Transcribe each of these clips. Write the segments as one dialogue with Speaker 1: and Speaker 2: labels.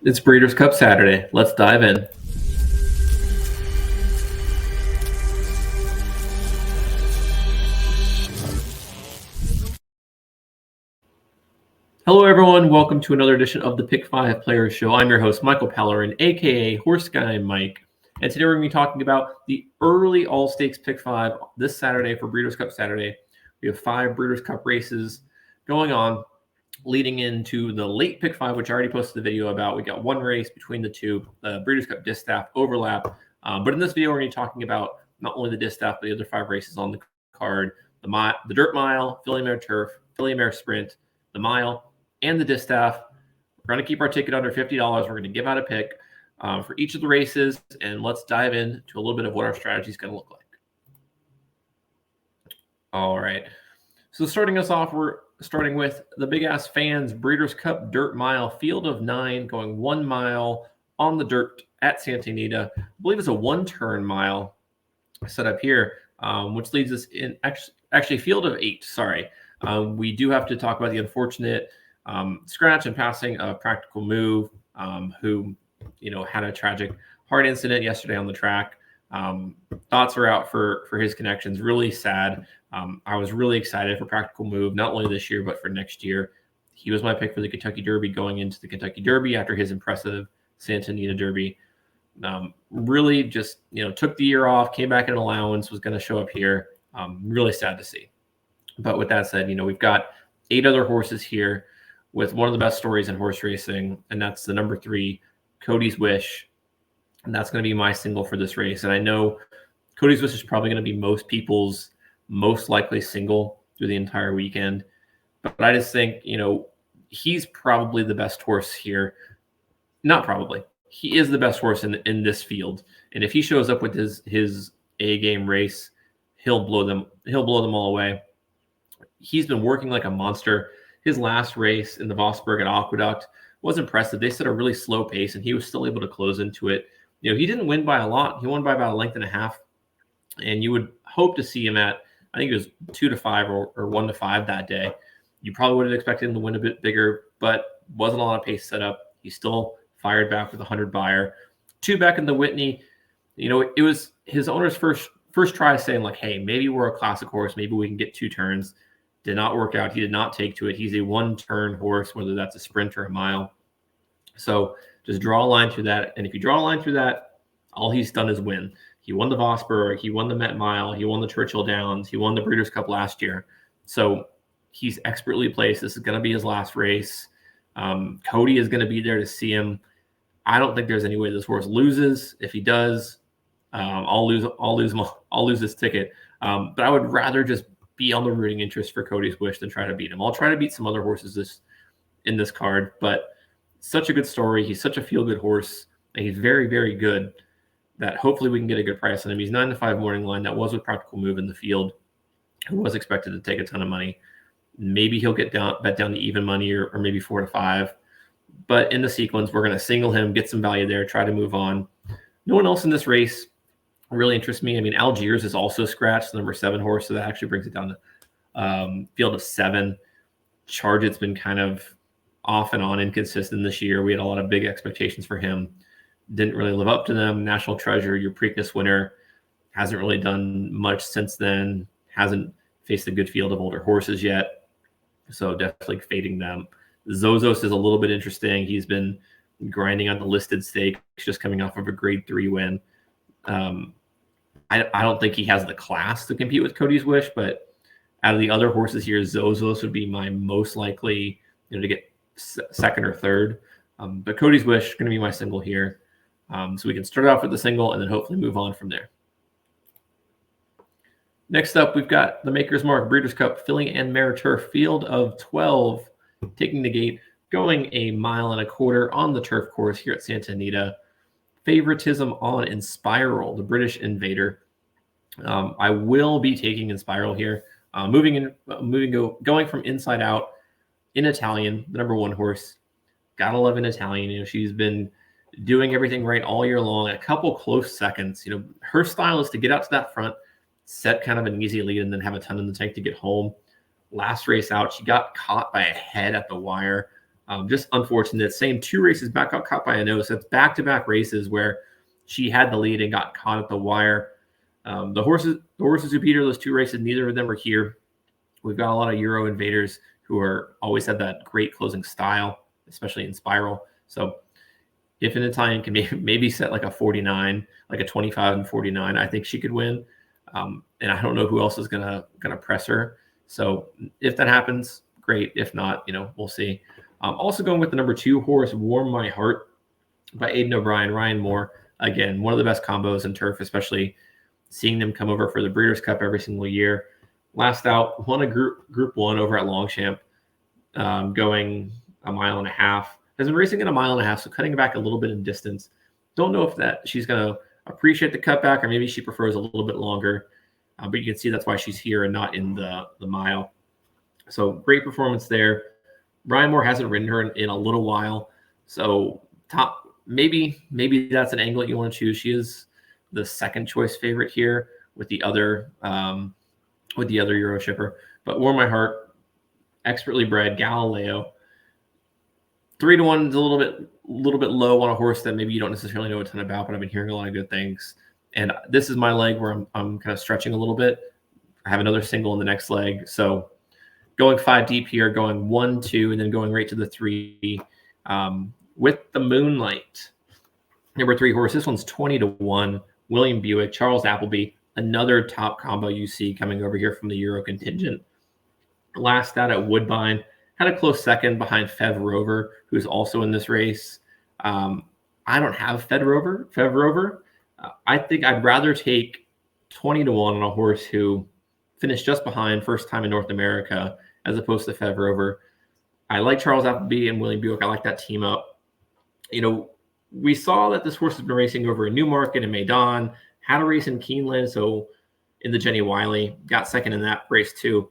Speaker 1: It's Breeders' Cup Saturday. Let's dive in. Hello, everyone. Welcome to another edition of the Pick 5 Players Show. I'm your host, Michael Pellerin, a.k.a. Horse Guy Mike. And today we're going to be talking about the early All-Stakes Pick 5 this Saturday for Breeders' Cup Saturday. We have 5 Breeders' Cup races going on, leading into the late Pick 5, which I already posted the video about. We got one race between the two, the Breeders' Cup Distaff overlap. But in this video, we're going to be talking about not only the Distaff, but the other 5 races on the card, the Dirt Mile, Filly Mare Turf, Filly Mare Sprint, the Mile, and the Distaff. We're going to keep our ticket under $50. We're going to give out a pick for each of the races, and let's dive into a little bit of what our strategy is going to look like. All right. So starting us off, we're starting with the Big Ass Fans Breeders' Cup Dirt Mile, field of 9, going 1 mile on the dirt at Santa Anita. I believe it's a one-turn mile set up here, which leads us in actually field of 8. Sorry. We do have to talk about the unfortunate scratch and passing of Practical Move, who had a tragic heart incident yesterday on the track. Thoughts are out for his connections. Really sad. I was really excited for Practical Move, not only this year, but for next year. He was my pick for the Kentucky Derby going into the Kentucky Derby after his impressive Santa Anita Derby. Really just, took the year off, came back in an allowance, was going to show up here. Really sad to see. But with that said, we've got 8 other horses here with one of the best stories in horse racing, and that's the number 3, Cody's Wish. And that's going to be my single for this race. And I know Cody's Wish is probably going to be most people's most likely single through the entire weekend. But I just think, he's probably the best horse here. Not probably. He is the best horse in this field. And if he shows up with his A-game race, he'll blow them all away. He's been working like a monster. His last race in the Vosburg at Aqueduct was impressive. They set a really slow pace, and he was still able to close into it. He didn't win by a lot. He won by about a length and a half. And you would hope to see him at, I think it was 2-5 or 1-5 that day. You probably would have expected him to win a bit bigger, but wasn't a lot of pace set up. He still fired back with 100 Beyer. 2 back in the Whitney. It was his owner's first try saying, like, hey, maybe we're a classic horse. Maybe we can get 2 turns. Did not work out. He did not take to it. He's a one-turn horse, whether that's a sprint or a mile. So just draw a line through that. And if you draw a line through that, all he's done is win. He won the Vosburg. He won the Met Mile. He won the Churchill Downs. He won the Breeders' Cup last year. So he's expertly placed. This is going to be his last race. Cody is going to be there to see him. I don't think there's any way this horse loses. If he does, I'll lose his ticket. But I would rather just be on the rooting interest for Cody's Wish than try to beat him. I'll try to beat some other horses in this card, but such a good story. He's such a feel-good horse, and he's very, very good that hopefully we can get a good price on him. He's 9-5 morning line. That was with Practical Move in the field, who was expected to take a ton of money. Maybe he'll bet down to even money or maybe 4-5. But in the sequence, we're going to single him, get some value there, try to move on. No one else in this race really interests me. I mean, Algiers is also scratched, the number 7 horse, so that actually brings it down to field of 7. Chargett's been kind of off and on inconsistent this year. We had a lot of big expectations for him. Didn't really live up to them. National Treasure, your Preakness winner, hasn't really done much since then. Hasn't faced a good field of older horses yet. So definitely fading them. Zozos is a little bit interesting. He's been grinding on the listed stakes, just coming off of a grade 3 win. I don't think he has the class to compete with Cody's Wish, but out of the other horses here, Zozos would be my most likely to get second or third. But Cody's Wish is going to be my single here. So we can start off with the single and then hopefully move on from there. Next up, we've got the Maker's Mark Breeders' Cup Filly and Mare Turf, field of 12, taking the gate, going 1.25 miles on the turf course here at Santa Anita. Favoritism on Inspiral, the British Invader. I will be taking Inspiral here. Going from inside out in Italian, the number 1 horse. Gotta love an Italian. She's been doing everything right all year long. A couple close seconds. Her style is to get out to that front, set kind of an easy lead, and then have a ton in the tank to get home. Last race out, she got caught by a head at the wire. Just unfortunate. Same 2 races back, got caught by a nose. So it's back-to-back races where she had the lead and got caught at the wire. The horses who beat her those 2 races, neither of them are here. We've got a lot of Euro invaders who are always had that great closing style, especially in Spiral. So if an Italian can maybe set like a 49, like a 25 and 49, I think she could win. And I don't know who else is gonna press her. So if that happens, great. If not, we'll see. Also going with the number 2 horse, Warm My Heart by Aidan O'Brien, Ryan Moore. Again, one of the best combos in turf, especially seeing them come over for the Breeders' Cup every single year. Last out, won a Group 1 over at Longchamp, going a mile and a half. Has been racing in a mile and a half, so cutting back a little bit in distance. Don't know if that she's going to appreciate the cutback, or maybe she prefers a little bit longer. But you can see that's why she's here and not in the mile. So great performance there. Ryan Moore hasn't ridden her in a little while, so maybe that's an angle you want to choose. She is the second choice favorite here with the other Euro shipper. But Warm My Heart, expertly bred, Galileo. 3-1 is a little bit low on a horse that maybe you don't necessarily know a ton about, but I've been hearing a lot of good things. And this is my leg where I'm kind of stretching a little bit. I have another single in the next leg, so going 5 deep here, going 1, 2, and then going right to the 3 with the Moonlight. Number 3 horse. This one's 20-1. William Buick, Charles Appleby, another top combo you see coming over here from the Euro contingent. Last out at Woodbine, had a close second behind Fev Rover, who's also in this race. I don't have Fev Rover. I think I'd rather take 20-1 on a horse who finished just behind, first time in North America, as opposed to Fev Rover. I like Charles Appleby and William Buick. I like that team up. We saw that this horse has been racing over in Newmarket and Maidan, had a race in Keeneland, so in the Jenny Wiley, got second in that race too.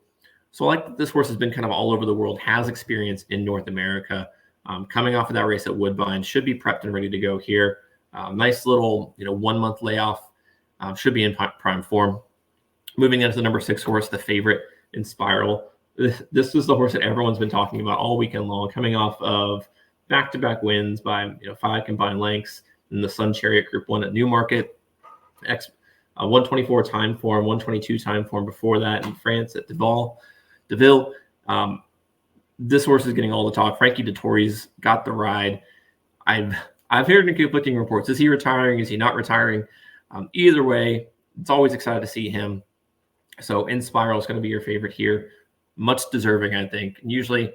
Speaker 1: So I like that this horse has been kind of all over the world, has experience in North America. Coming off of that race at Woodbine, should be prepped and ready to go here. Nice little 1 month layoff, should be in prime form. Moving into the number 6 horse, the favorite in Spiral. This was the horse that everyone's been talking about all weekend long, coming off of back-to-back wins by 5 combined lengths in the Sun Chariot Group 1 at Newmarket, 124 time form, 122 time form before that in France at Deauville. This horse is getting all the talk. Frankie Dettori's got the ride. I've heard conflicting reports. Is he retiring? Is he not retiring? Either way, it's always excited to see him. So in Spiral is going to be your favorite here. Much deserving, I think. And usually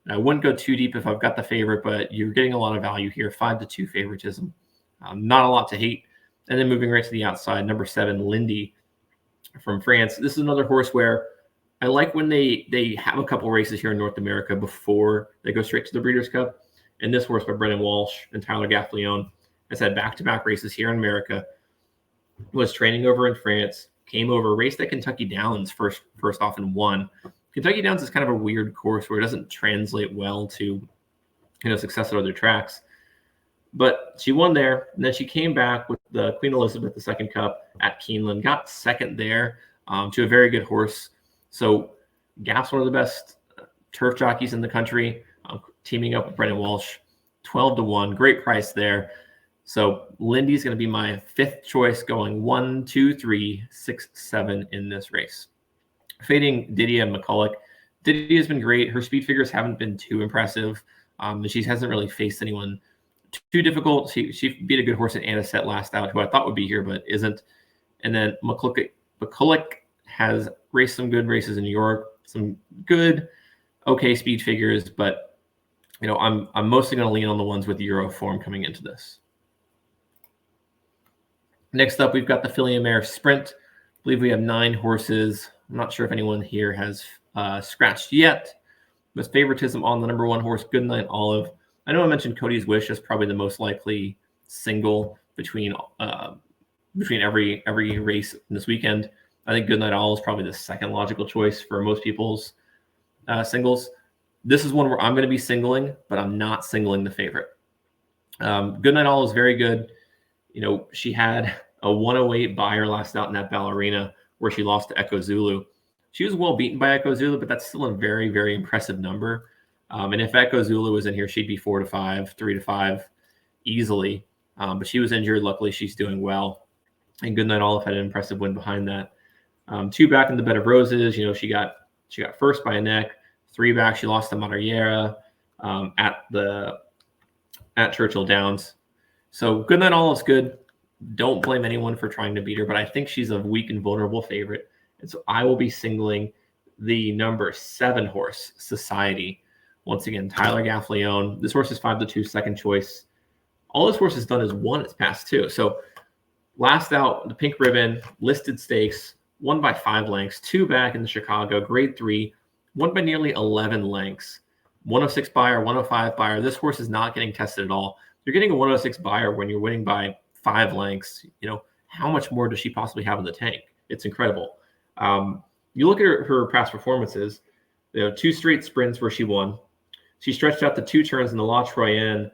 Speaker 1: I wouldn't go too deep if I've got the favorite, but you're getting a lot of value here. 5-2 favoritism. Not a lot to hate. And then moving right to the outside, number 7, Lindy from France. This is another horse where I like when they have a couple races here in North America before they go straight to the Breeders' Cup. And this horse by Brendan Walsh and Tyler Gaffleone has had back-to-back races here in America, was training over in France, came over, raced at Kentucky Downs first off and won. Kentucky Downs is kind of a weird course where it doesn't translate well to success at other tracks. But she won there, and then she came back with the Queen Elizabeth II Cup at Keeneland, got second there to a very good horse. So Gaff's one of the best turf jockeys in the country, teaming up with Brendan Walsh, 12-1, great price there. So Lindy's going to be my 5th choice, going 1, 2, 3, 6, 7 in this race. Fading Didia McCulloch. Didia has been great. Her speed figures haven't been too impressive. She hasn't really faced anyone too difficult. She beat a good horse in Anisette last out, who I thought would be here, but isn't. And then McCulloch has raced some good races in New York, some good, okay speed figures, but I'm mostly going to lean on the ones with Euro form coming into this. Next up, we've got the Filly and Mare Sprint. I believe we have 9 horses. I'm not sure if anyone here has scratched yet. With favoritism on the number 1 horse, Goodnight Olive. I know I mentioned Cody's Wish as probably the most likely single between every race this weekend. I think Goodnight Olive is probably the second logical choice for most people's singles. This is one where I'm going to be singling, but I'm not singling the favorite. Goodnight Olive is very good. She had a 108 buyer last out in that Ballerina where she lost to Echo Zulu. She was well beaten by Echo Zulu, but that's still a very, very impressive number. And if Echo Zulu was in here, she'd be 4 to 5, 3 to 5 easily. But she was injured. Luckily, she's doing well. And Goodnight Olive had an impressive win behind that. 2 back in the Bed of Roses. She got first by a neck. 3 back, she lost to Madariera at Churchill Downs. So Goodnight Olive's good. Don't blame anyone for trying to beat her, but I think she's a weak and vulnerable favorite. And so I will be singling the number 7 horse, Society. Once again, Tyler Gaffleone. This horse is 5 to 2, second choice. All this horse has done is won its past 2. So last out, the Pink Ribbon, listed stakes, won by 5 lengths, 2 back in the Chicago, grade 3, won by nearly 11 lengths. 106 buyer, 105 buyer. This horse is not getting tested at all. You're getting a 106 buyer when you're winning by 5 lengths. How much more does she possibly have in the tank? It's incredible. You look at her past performances, 2 straight sprints where she won. She stretched out the 2 turns in the La Troyenne,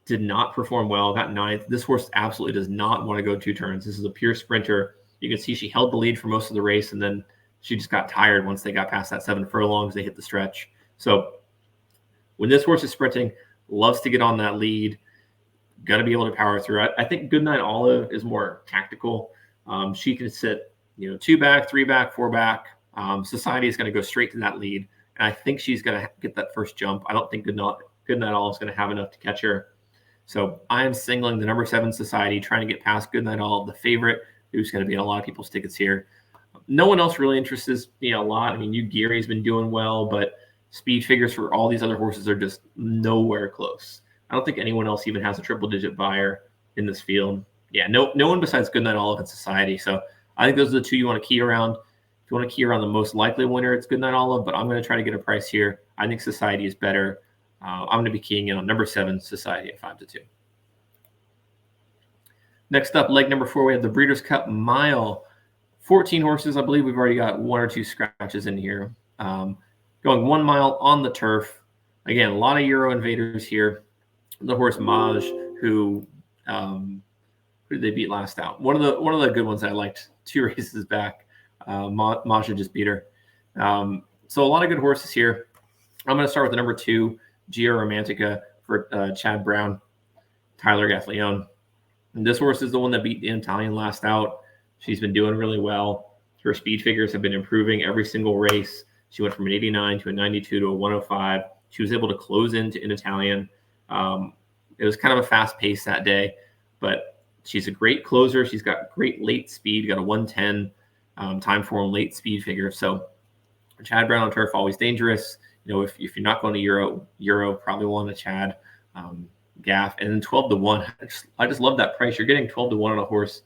Speaker 1: did not perform well, got 9th. This horse absolutely does not want to go 2 turns. This is a pure sprinter. You can see she held the lead for most of the race, and then she just got tired once they got past that 7 furlongs. They hit the stretch. So when this horse is sprinting, loves to get on that lead, got to be able to power through. I think Goodnight Olive is more tactical. She can sit, 2 back, 3 back, 4 back. Society is going to go straight to that lead, and I think she's going to get that first jump. I don't think Goodnight Olive is going to have enough to catch her. So I am singling the number 7 Society, trying to get past Goodnight Olive, the favorite, who's going to be in a lot of people's tickets here. No one else really interests me a lot. I mean, Geary's been doing well, but speed figures for all these other horses are just nowhere close. I don't think anyone else even has a triple-digit buyer in this field. Yeah, no one besides Goodnight Olive and Society. So I think those are the 2 you want to key around. If you want to key around the most likely winner, it's Goodnight Olive, but I'm going to try to get a price here. I think Society is better. I'm going to be keying in on number 7, Society at 5 to 2. Next up, leg number 4, we have the Breeders' Cup Mile. 14 horses. I believe we've already got 1 or 2 scratches in here. Going 1 mile on the turf. Again, a lot of Euro invaders here. The horse Maj, who did they beat last out? One of the good ones I liked 2 races back. Maj just beat her. So a lot of good horses here. I'm going to start with the number 2, Gia Romantica for Chad Brown, Tyler Gaffleone. And this horse is the one that beat the Italian last out. She's been doing really well. Her speed figures have been improving every single race. She went from an 89 to a 92 to a 105. She was able to close into an Italian. It was kind of a fast pace that day, but she's a great closer. She's got great late speed, got a 110 time form late speed figure. So Chad Brown on turf, always dangerous. If you're not going to Euro, probably want a Chad Gaff. And then 12 to 1. I just love that price. You're getting 12 to 1 on a horse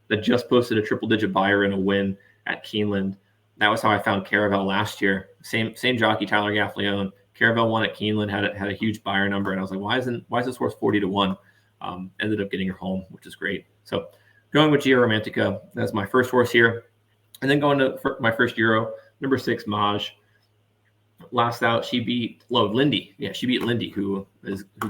Speaker 1: that just posted a triple-digit buyer in a win at Keeneland. That was how I found Caravel last year. Same jockey, Tyler Gaffleone. Caravel won at Keeneland, had a huge buyer number, and I was like, why is this horse 40 to 1? Ended up getting her home, which is great. So going with Gia Romantica, that's my first horse here. And then going to my first Euro, number 6, Maj. Last out, she beat Lindy. Yeah, she beat Lindy, who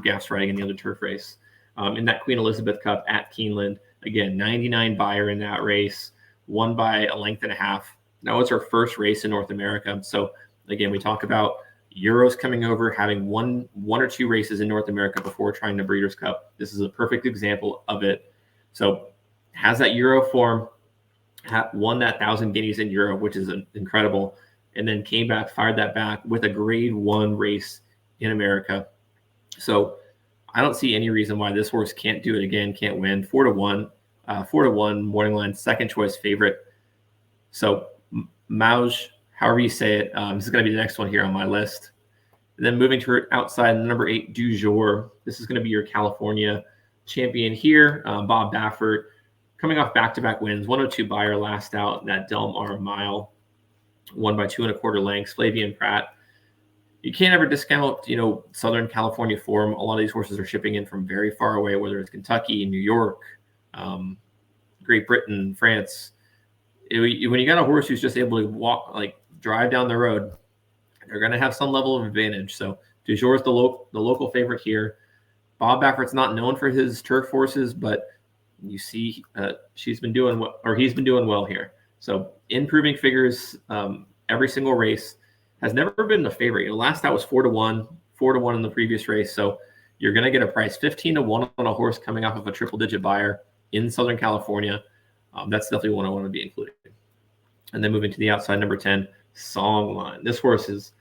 Speaker 1: gaffs riding in the other turf race. In that Queen Elizabeth Cup at Keeneland. Again, 99 buyer in that race, won by a length and a half. Now it's her first race in North America. So again, we talk about Euros coming over, having one or 2 races in North America before trying the Breeders' Cup. This is a perfect example of it. So has that Euro form, won that 1,000 guineas in Euro, which is incredible, and then came back, fired that back with a grade 1 race in America. So I don't see any reason why this horse can't do it again, can't win. 4 to 1, morning line, second choice favorite. So Maj, however you say it, this is going to be the next one here on my list. And then moving to her outside, number 8, Du Jour. This is going to be your California champion here. Bob Baffert, coming off back-to-back wins, 102 buyer last out in that Del Mar Mile, won by 2 1/4 lengths. Flavian Pratt. You can't ever discount, Southern California form. A lot of these horses are shipping in from very far away, whether it's Kentucky, New York, Great Britain, France. When you got a horse who's just able to drive down the road, they're going to have some level of advantage. So Du Jour is the local favorite here. Bob Baffert's not known for his turf horses, but you see he's been doing well here. So improving figures every single race, has never been the favorite. Last out was 4-1, 4-1 in the previous race. So you're going to get a price 15-1 on a horse coming off of a triple-digit buyer in Southern California. That's definitely one I want to be including. And then moving to the outside, number 10, Songline. This horse is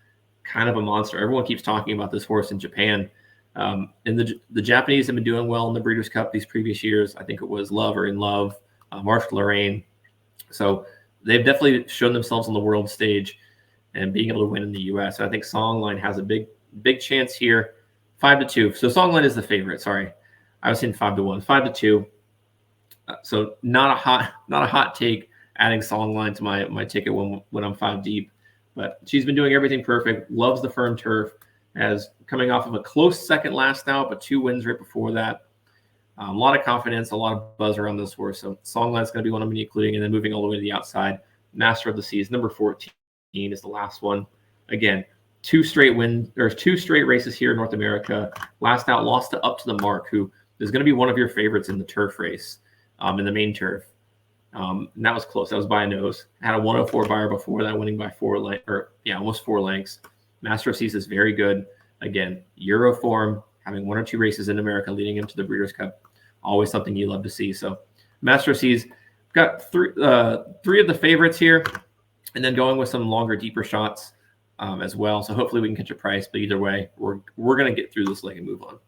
Speaker 1: kind of a monster. Everyone keeps talking about this horse in Japan. And the Japanese have been doing well in the Breeders' Cup these previous years. I think it was Love or In Love, Marshall Lorraine. So they've definitely shown themselves on the world stage and being able to win in the U.S. So I think Songline has a big chance here. 5-2. So Songline is the favorite. Sorry, I was saying 5-1. 5-2. So not a hot take adding Songline to my ticket when I'm 5 deep. But she's been doing everything perfect. Loves the firm turf. As coming off of a close second last out, but 2 wins right before that. A lot of confidence, a lot of buzz around this horse. So Songline's going to be one I'm going to be including. And then moving all the way to the outside, Master of the Seas, number 14 is the last one. Again, 2 straight races here in North America. Last out, lost to Up to the Mark, who is going to be one of your favorites in the turf race, in the main turf. And that was close. That was by a nose. Had a 104 buyer before that, winning by almost 4 lengths. Master of Seas is very good. Again, Euro form, having 1 or 2 races in America leading into the Breeders' Cup. Always something you love to see. So Master of Seas, got three of the favorites here, and then going with some longer, deeper shots as well. So hopefully we can catch a price. But either way, we're going to get through this leg and move on.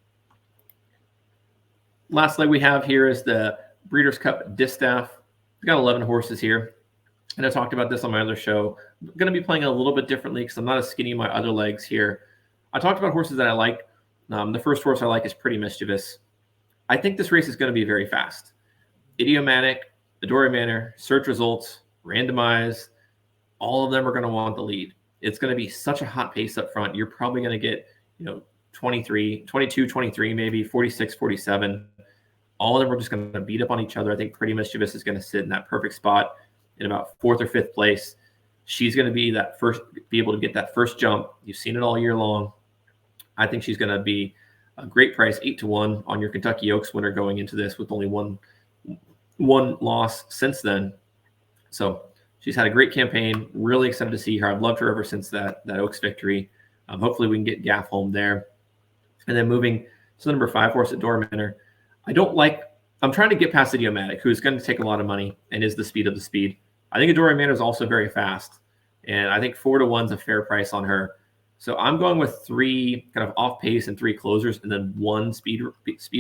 Speaker 1: Last leg we have here is the Breeders' Cup Distaff. We've got 11 horses here. And I talked about this on my other show. I'm going to be playing a little bit differently because I'm not as skinny in my other legs here. I talked about horses that I like. The first horse I like is Pretty Mischievous. I think this race is going to be very fast. Idiomatic, Adore Manor, Search Results, Randomize, all of them are going to want the lead. It's going to be such a hot pace up front. You're probably going to get 22, 23, maybe 46, 47. All of them are just going to beat up on each other. I think Pretty Mischievous is going to sit in that perfect spot in about 4th or 5th place. She's going to be able to get that first jump. You've seen it all year long. I think she's going to be a great price, 8-1 on your Kentucky Oaks winner going into this with only one loss since then. So she's had a great campaign. Really excited to see her. I've loved her ever since that Oaks victory. Hopefully we can get Gaff home there. And then moving to the number 5 horse at Adore Manor. I'm trying to get past Idiomatic, who's going to take a lot of money and is the speed of the speed. I think Adore Manor is also very fast, and I think 4-1 is a fair price on her. So I'm going with 3 kind of off pace and 3 closers, and then 1 speed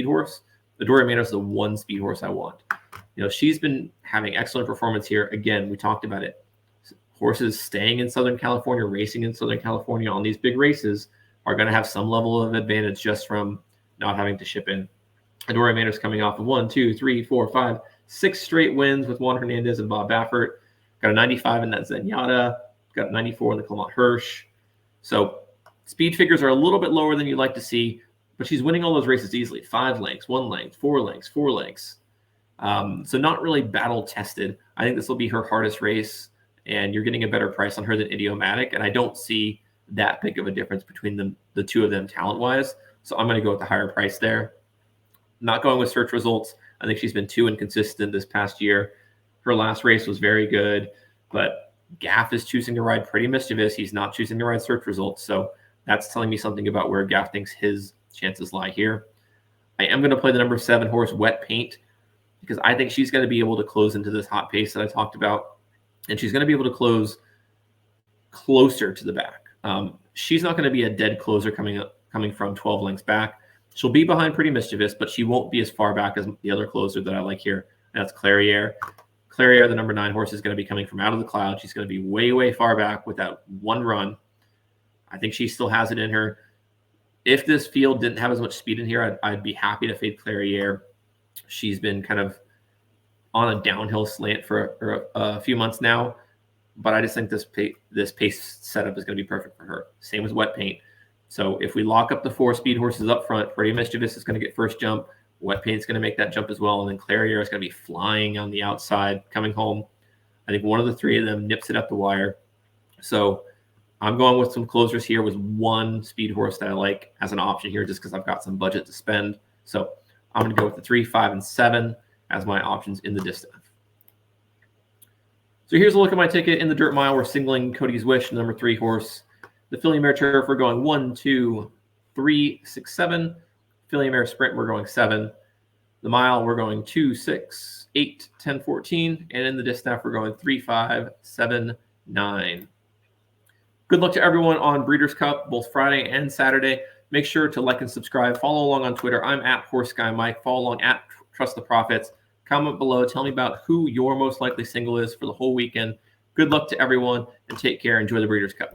Speaker 1: horse. Adore Manor is the 1 speed horse I want. She's been having excellent performance here. Again, we talked about it. Horses staying in Southern California, racing in Southern California on these big races are going to have some level of advantage just from not having to ship in. Adore Manor's coming off of 1, 2, 3, 4, 5, 6 straight wins with Juan Hernandez and Bob Baffert. Got a 95 in that Zenyatta. Got a 94 in the Clement Hirsch. So speed figures are a little bit lower than you'd like to see, but she's winning all those races easily. 5 lengths, 1 length, 4 lengths, 4 lengths. So not really battle tested. I think this will be her hardest race, and you're getting a better price on her than Idiomatic. And I don't see that big of a difference between the 2 of them talent-wise. So I'm going to go with the higher price there. Not going with Search Results. I think she's been too inconsistent this past year. Her last race was very good, but Gaff is choosing to ride Pretty Mischievous. He's not choosing to ride Search Results. So that's telling me something about where Gaff thinks his chances lie here. I am going to play the number 7 horse, Wet Paint, because I think she's going to be able to close into this hot pace that I talked about, and she's going to be able to close closer to the back. She's not going to be a dead closer coming from 12 lengths back. She'll be behind Pretty Mischievous, but she won't be as far back as the other closer that I like here. And that's Clairiere. Clairiere, the number 9 horse, is going to be coming from out of the cloud. She's going to be way, way far back with that 1 run. I think she still has it in her. If this field didn't have as much speed in here, I'd be happy to fade Clairiere. She's been kind of on a downhill slant for a few months now, but I just think this pace setup is going to be perfect for her. Same as Wet Paint. So if we lock up the 4 speed horses up front, Pretty Mischievous is going to get first jump. Wet Paint's going to make that jump as well. And then Clairiere is going to be flying on the outside, coming home. I think one of the 3 of them nips it up the wire. So I'm going with some closers here with 1 speed horse that I like as an option here just because I've got some budget to spend. So I'm going to go with the 3, 5, and 7 as my options in the distaff. So here's a look at my ticket in the Dirt Mile. We're singling Cody's Wish, number 3 horse. The filly mare turf, we're going 1, 2, 3, 6, 7. Filly mare sprint, we're going 7. The mile, we're going 2, 6, 8, 10, 14. And in the distaff, we're going 3, 5, 7, 9. Good luck to everyone on Breeders' Cup, both Friday and Saturday. Make sure to like and subscribe. Follow along on Twitter. I'm at Horse Guy Mike. Follow along at Trust the Profits. Comment below. Tell me about who your most likely single is for the whole weekend. Good luck to everyone, and take care. Enjoy the Breeders' Cup.